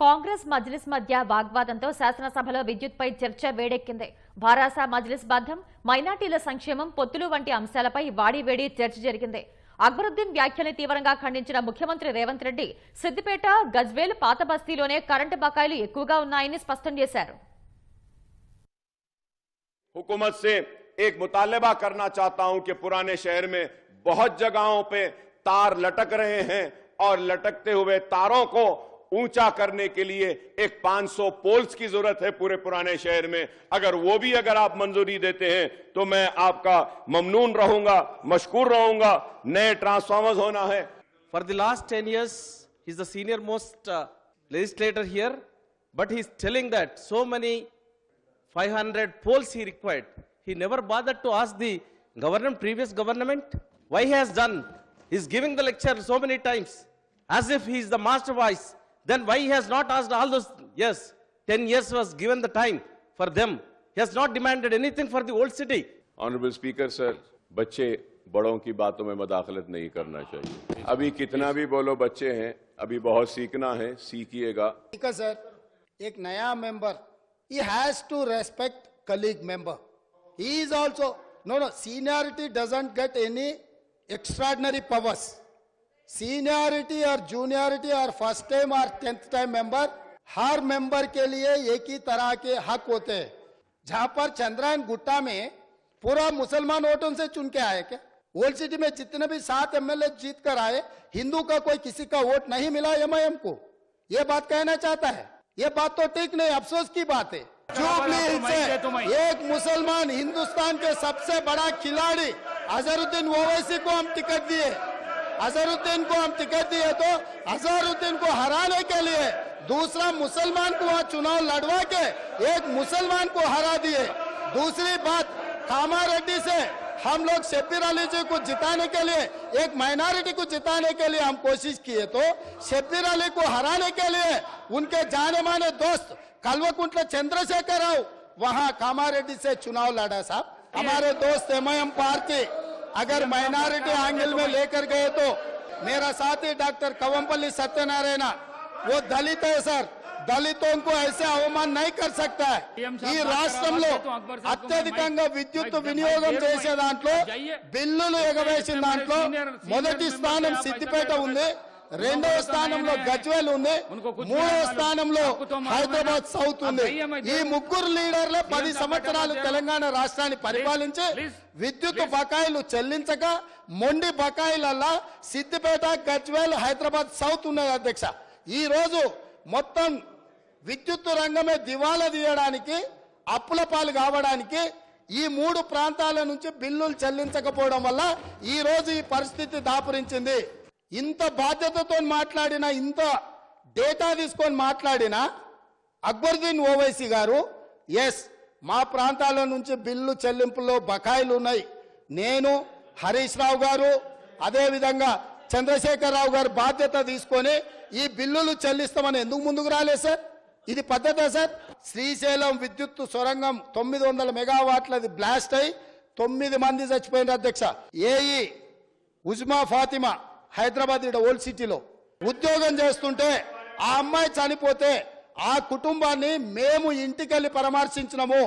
కాంగ్రెస్ మజ్లిస్ మధ్య వాగ్వాదంతో శాసనసభలో విద్యుత్పై చర్చ వేడెక్కింది. భారాస మజ్లిస్ బంధం, మైనార్టీల సంక్షేమం, పొత్తులు వంటి అంశాలపై వాడివేడి చర్చ జరిగింది. అక్బరుద్దీన్ వ్యాఖ్యల్ని తీవ్రంగా ఖండించిన ముఖ్యమంత్రి రేవంత్ రెడ్డి సిద్దిపేట, గజ్వేల్, పాత బస్తీలోనే కరెంటు బకాయిలు ఎక్కువగా ఉన్నాయని స్పష్టం చేశారు. हुकूमत से एक मुतालबा करना चाहता हूं कि पुराने शहर में बहुत जगहों पे तार लटक रहे हैं और लटकते हुए तारों को ऊंचा करने के लिए एक 500 पोल्स की जरूरत है पूरे पुराने शहर में। अगर आप मंजूरी देते हैं तो मैं आपका ममनून रहूंगा, मशकूर रहूंगा। नए ट्रांसफार्मर्स होना है। For the last 10 years, he's the senior most legislator here, but he's telling that so many 500 poles he required. He never bothered to ask the previous government why he has done. He's giving the lecture so many times as if he's the master voice. Then why he has not asked all those? Yes, 10 years was given the time for them. He has not demanded anything for the old city. Honorable Speaker sir, बच्चे बड़ों की बातों में मदाखलत नहीं करना चाहिए। अभी कितना भी बोलो बच्चे हैं, अभी बहुत सीखना है, सीखिएगा। स्पीकर सर, एक नया member, he has to respect colleague member. He is also no seniority doesn't get any extraordinary powers. Seniority और जूनियरिटी और फर्स्ट टाइम और 10th टाइम मेंबर, हर मेंबर के लिए एक ही तरह के हक होते हैं। जहां पर चंद्रायन गुट्टा में पूरा मुसलमान वोटों से चुन के आए क्या? ओल्ड सिटी में जितने भी 7 एमएलए जीत कर आए, हिंदू का कोई किसी का वोट नहीं मिला एमआईएम को। ये बात कहना चाहता है, ये बात तो ठीक नहीं, अफसोस की बात है। जुबली हिल्स से एक मुसलमान हिंदुस्तान के सबसे बड़ा खिलाड़ी अजहरुद्दीन ओवैसी को हम टिकट दिए। अजहरुद्दीन को हम टिकट दिए तो अजहरुद्दीन को हराने के लिए दूसरा मुसलमान को वहां चुनाव लड़वा के एक मुसलमान को हरा दिए। दूसरी बात, कामारेड्डी से हम लोग शब्बीर अली जी को जिताने के लिए, एक माइनॉरिटी को जिताने के लिए हम कोशिश किए तो शब्बीर अली को हराने के लिए उनके जाने माने दोस्त कल्वकुंट्ला चंद्रशेखर राव वहां कामारेड्डी से चुनाव लड़ा। साहब, हमारे दोस्त एमआईएम पार्टी अगर माइनॉरिटी एंगल में लेकर गए तो मेरा साथी डॉक्टर कवंपल्ली सत्यनारायण वो दलित है सर, दलितों को ऐसे अवमान नहीं कर सकता है। ఈ రాష్ట్రంలో అత్యధికంగా విద్యుత్ వినియోగం చేసే దాంట్లో బిల్లులు ఎగవేసిన దాంట్లో మొదటి స్థానం సిద్దిపేట ఉంది, రెండవ స్థానంలో గజ్వేల్ ఉంది, మూడవ స్థానంలో హైదరాబాద్ సౌత్ ఉంది। ఈ ముగ్గురు లీడర్లే 10 సంవత్సరాలు తెలంగాణ రాష్ట్రాన్ని పరిపాలించి విద్యుత్ బకాయిలు చెల్లించక మొండి బకాయిలల్లా సిద్దిపేట, గజ్వేల్, హైదరాబాద్ సౌత్ ఉన్నది అధ్యక్ష। ఈ రోజు మొత్తం విద్యుత్ రంగమే దివాలా తీయడానికి, అప్పుల పాలు కావడానికి ఈ 3 ప్రాంతాల నుంచి బిల్లులు చెల్లించకపోవడం వల్ల ఈ రోజు ఈ పరిస్థితి దాపురించింది। ఇంత బాధ్యతతో మాట్లాడిన, ఇంత డేటా తీసుకొని మాట్లాడిన అక్బరుద్దీన్ ఓవైసీ గారు ఎస్ మా ప్రాంతాల నుంచి బిల్లు చెల్లింపుల్లో బకాయిలు ఉన్నాయి, నేను హరీష్ రావు గారు అదే విధంగా చంద్రశేఖర్ రావు గారు బాధ్యత తీసుకొని ఈ బిల్లులు చెల్లిస్తామని ఎందుకు ముందుకు రాలేదు సార్? ఇది పద్ధతే సార్? శ్రీశైలం విద్యుత్ సొరంగం 900 మెగావాట్లది బ్లాస్ట్ అయి 9 మంది చచ్చిపోయిన అధ్యక్ష। ఏఈ ఉజ్మా ఫాతిమా హైదరాబాద్ ఓల్డ్ సిటీలో ఉద్యోగం చేస్తుంటే ఆ అమ్మాయి చనిపోతే ఆ కుటుంబాన్ని మేము ఇంటికెళ్ళి పరామర్శించినాము,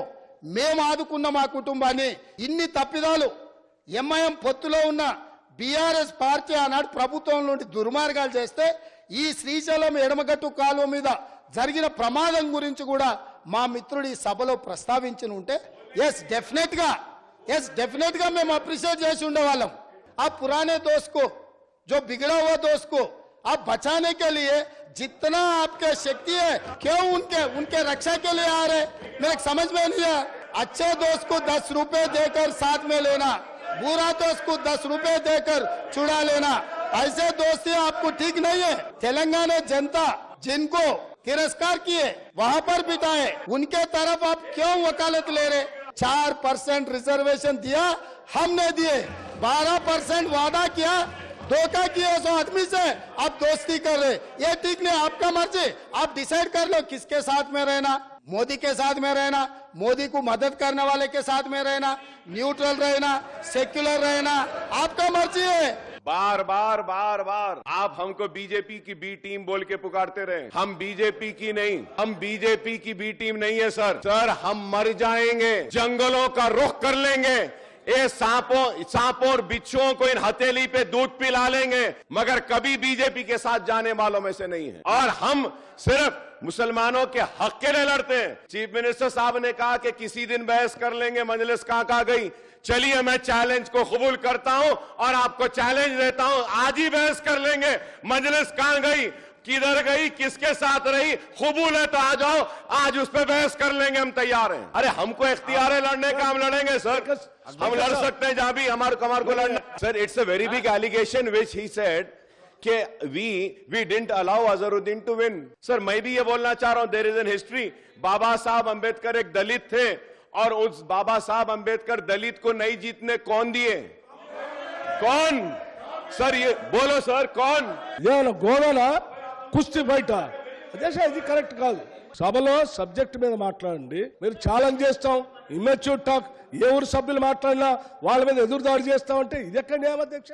మేము ఆదుకున్నాం ఆ కుటుంబాన్ని। ఇన్ని తప్పిదాలు ఎంఐఎం పొత్తులో ఉన్న బీఆర్ఎస్ పార్టీ ఆనాడు ప్రభుత్వం నుండి దుర్మార్గాలు చేస్తే ఈ శ్రీశైలం ఎడమగట్టు కాలువ మీద జరిగిన ప్రమాదం గురించి కూడా మా మిత్రుడు ఈ సభలో ప్రస్తావించి ఉంటే ఎస్ డెఫినెట్ గా మేము అప్రిషియేట్ చేసి ఉండేవాళ్ళం। ఆ పురానే దోస్త్ को, जो बिगड़ा हुआ दोस्त को आप बचाने के लिए जितना आपके शक्ति है, क्यों उनके रक्षा के लिए आ रहे? मेरे समझ में नहीं है। अच्छे दोस्त को 10 रुपए देकर साथ में लेना, बुरा दोस्त को 10 रुपए देकर छुड़ा लेना, ऐसे दोस्ती आपको ठीक नहीं है। तेलंगाना जनता जिनको तिरस्कार किए वहां पर बिठाए, उनके तरफ आप क्यों वकालत ले रहे? 4% रिजर्वेशन दिया, हमने दिए। 12% वादा किया, धोखा किया उस आदमी से, आप दोस्ती कर रहे। ये ठीक नहीं, आपका मर्जी, आप डिसाइड कर लो किसके साथ में रहना। मोदी के साथ में रहना, मोदी को मदद करने वाले के साथ में रहना, न्यूट्रल रहना, सेक्युलर रहना, आपका मर्जी है। बार बार बार बार आप हमको बीजेपी की बी टीम बोल के पुकारते रहे। हम बीजेपी की नहीं, हम बीजेपी की बी टीम नहीं है सर हम मर जाएंगे, जंगलों का रुख कर लेंगे, ये सांपों और बिच्छुओं को इन हथेली पे दूध पिला लेंगे, मगर कभी बीजेपी के साथ जाने वालों में से नहीं है। और हम सिर्फ मुसलमानों के हक के लिए लड़ते हैं। चीफ मिनिस्टर साहब ने कहा कि किसी दिन बहस कर लेंगे, मजलिस कहाँ गई। चलिए मैं चैलेंज को कबूल करता हूं और आपको चैलेंज देता हूं, आज ही बहस कर लेंगे। मजलिस कहाँ गई, किधर गई, किसके साथ रही, कबूल है तो आ जाओ, आज उस पर बहस कर लेंगे, हम तैयार हैं। अरे हमको इख्तियार है लड़ने का, हम लड़ेंगे सर, हम लड़ सकते हैं जहां भी हमारे को लड़ना। Sir it's a very big allegation which he said कि we didn't allow Azharuddin to win। Sir मैं भी ये बोलना चाह रहा हूं, there is an history. Baba Saheb Ambedkar एक दलित थे और उस बाबा साहब अंबेडकर दलित को नहीं जीतने कौन दिए? कौन सर? ये बोलो सर, कौन? గోడల కుస్తీ బయట అదే ఇది కరెక్ట్ కాదు. సభలో సబ్జెక్ట్ మీద మాట్లాడండి. మీరు ఛాలెంజ్ చేస్తాం, ఇమ్మెచ్యూర్ టాక్, ఏ ఊరు సభ్యులు మాట్లాడినా వాళ్ళ మీద ఎదురుదాడి చేస్తామంటే ఇది ఎక్కడ న్యాయం అధ్యక్ష?